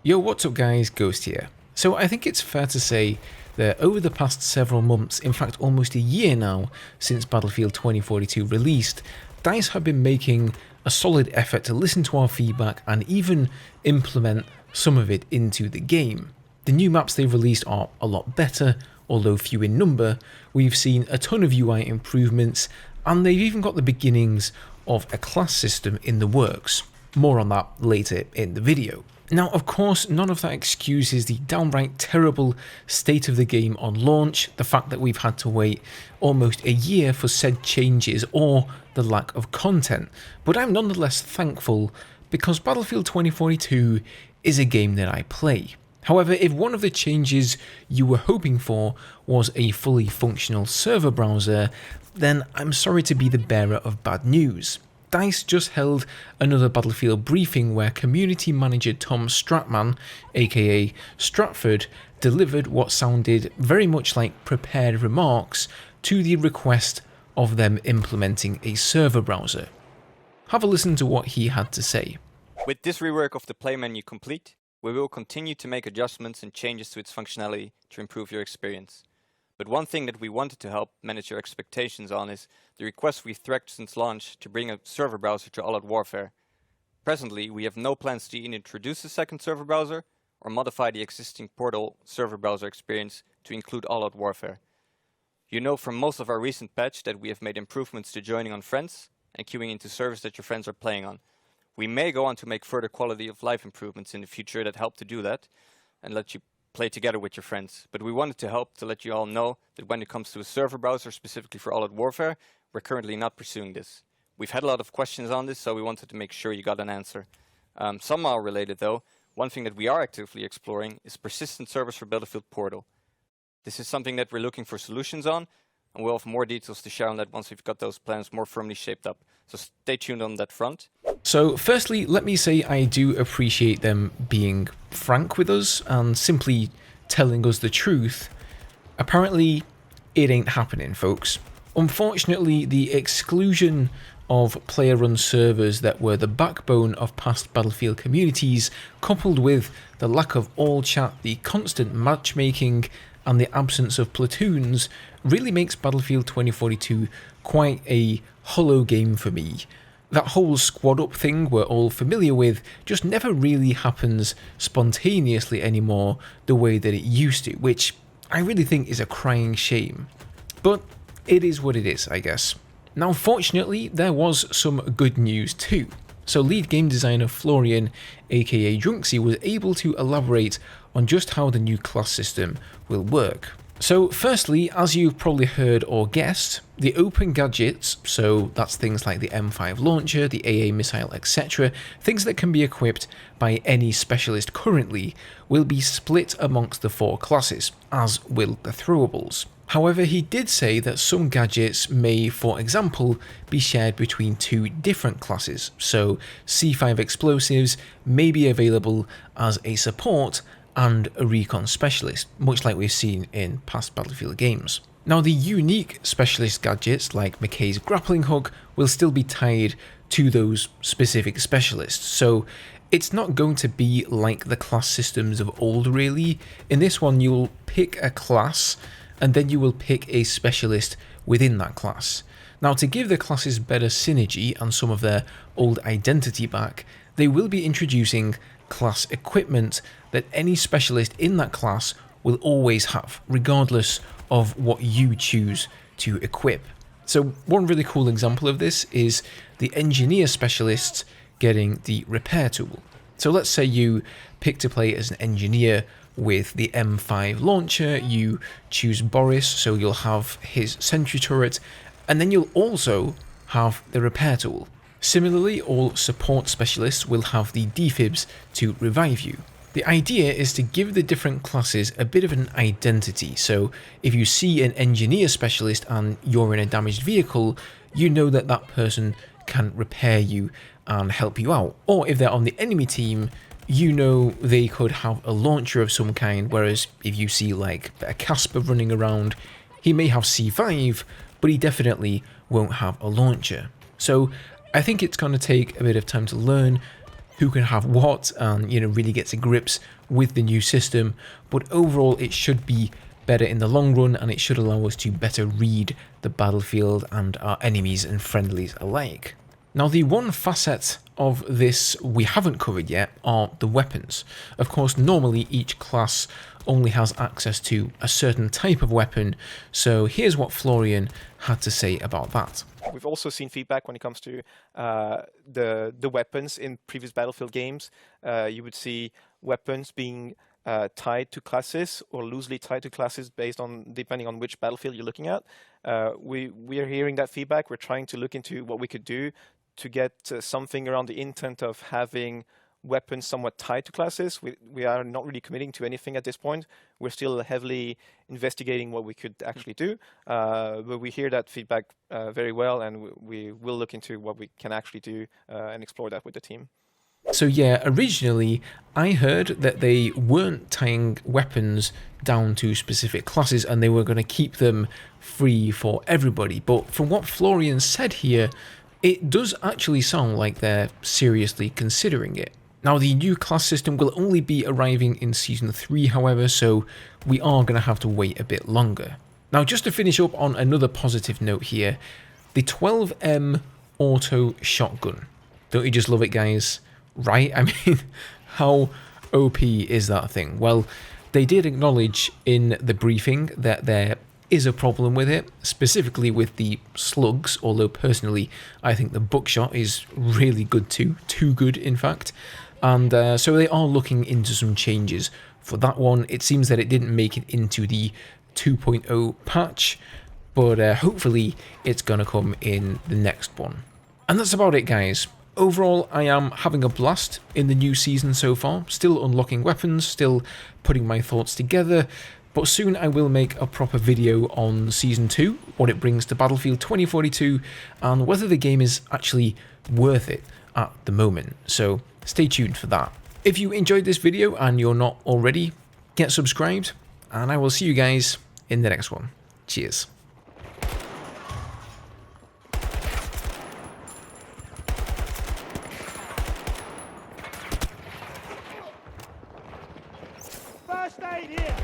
Yo, what's up guys, Ghost here. So I think it's fair to say that over the past several months, in fact almost a year now since Battlefield 2042 released, DICE have been making a solid effort to listen to our feedback and even implement some of it into the game. The new maps they've released are a lot better, although few in number. We've seen a ton of UI improvements, and they've even got the beginnings of a class system in the works. More on that later in the video. Now, of course, none of that excuses the downright terrible state of the game on launch, the fact that we've had to wait almost a year for said changes, or the lack of content, but I'm nonetheless thankful because Battlefield 2042 is a game that I play. However, if one of the changes you were hoping for was a fully functional server browser, then I'm sorry to be the bearer of bad news. DICE just held another Battlefield briefing where community manager Tom Stratman, aka Stratford, delivered what sounded very much like prepared remarks to the request of them implementing a server browser. Have a listen to what he had to say. With this rework of the play menu complete, we will continue to make adjustments and changes to its functionality to improve your experience. But one thing that we wanted to help manage your expectations on is the request we've tracked since launch to bring a server browser to All Out Warfare. Presently, we have no plans to either introduce a second server browser or modify the existing Portal server browser experience to include All Out Warfare. You know from most of our recent patch that we have made improvements to joining on friends and queuing into servers that your friends are playing on. We may go on to make further quality of life improvements in the future that help to do that and let you play together with your friends, but we wanted to help to let you all know that when it comes to a server browser specifically for All Out Warfare, we're currently not pursuing this. We've had a lot of questions on this, so we wanted to make sure you got an answer. Some are related though. One thing that we are actively exploring is persistent servers for Battlefield Portal. This is something that we're looking for solutions on, and we'll have more details to share on that once we've got those plans more firmly shaped up. So stay tuned on that front. So firstly, let me say I do appreciate them being frank with us and simply telling us the truth. Apparently, it ain't happening, folks. Unfortunately, the exclusion of player-run servers that were the backbone of past Battlefield communities, coupled with the lack of all chat, the constant matchmaking, and the absence of platoons, really makes Battlefield 2042 quite a hollow game for me. That whole squad up thing we're all familiar with just never really happens spontaneously anymore the way that it used to, which I really think is a crying shame. But it is what it is, I guess. Now, fortunately, there was some good news too. So lead game designer Florian, aka Drunksy, was able to elaborate on just how the new class system will work. So firstly, as you've probably heard or guessed, the open gadgets, so that's things like the M5 launcher, the AA missile, etc., things that can be equipped by any specialist currently, will be split amongst the four classes, as will the throwables. However, he did say that some gadgets may, for example, be shared between two different classes, so C5 explosives may be available as a support and a recon specialist, much like we've seen in past Battlefield games. Now, the unique specialist gadgets like McKay's grappling hook will still be tied to those specific specialists, so it's not going to be like the class systems of old really. In this one, you'll pick a class and then you will pick a specialist within that class. Now, to give the classes better synergy and some of their old identity back, they will be introducing class equipment that any specialist in that class will always have, regardless of what you choose to equip. So one really cool example of this is the engineer specialists getting the repair tool. So let's say you pick to play as an engineer with the M5 launcher, you choose Boris, so you'll have his sentry turret, and then you'll also have the repair tool. Similarly, all support specialists will have the defibs to revive you. The idea is to give the different classes a bit of an identity, so if you see an engineer specialist and you're in a damaged vehicle, you know that that person can repair you and help you out. Or if they're on the enemy team, you know they could have a launcher of some kind, whereas if you see like a Casper running around, he may have C5, but he definitely won't have a launcher. So I think it's going to take a bit of time to learn who can have what, and really get to grips with the new system. But overall, it should be better in the long run, and it should allow us to better read the battlefield and our enemies and friendlies alike. Now, the one facet of this we haven't covered yet are the weapons. Of course, normally each class only has access to a certain type of weapon, so here's what Florian had to say about that. We've also seen feedback when it comes to the weapons in previous Battlefield games. You would see weapons being tied to classes or loosely tied to classes based on depending on which battlefield you're looking at. We are hearing that feedback. We're trying to look into what we could do to get something around the intent of having weapons somewhat tied to classes. We are not really committing to anything at this point. We're still heavily investigating what we could actually do, but we hear that feedback very well, and we will look into what we can actually do and explore that with the team. So yeah, originally I heard that they weren't tying weapons down to specific classes and they were going to keep them free for everybody, but from what Florian said here, it does actually sound like they're seriously considering it. Now, the new class system will only be arriving in Season 3, however, so we are going to have to wait a bit longer. Now, just to finish up on another positive note here, the 12M auto shotgun. Don't you just love it, guys? Right? I mean, how OP is that thing? Well, they did acknowledge in the briefing that there is a problem with it, specifically with the slugs, although personally I think the buckshot is really good too good in fact. And so they are looking into some changes for that one. It seems that it didn't make it into the 2.0 patch, but hopefully it's going to come in the next one. And that's about it, guys. Overall, I am having a blast in the new season so far, still unlocking weapons, still putting my thoughts together, but soon I will make a proper video on Season 2, what it brings to Battlefield 2042, and whether the game is actually worth it at the moment, so stay tuned for that. If you enjoyed this video and you're not already, get subscribed, and I will see you guys in the next one. Cheers. First aid here!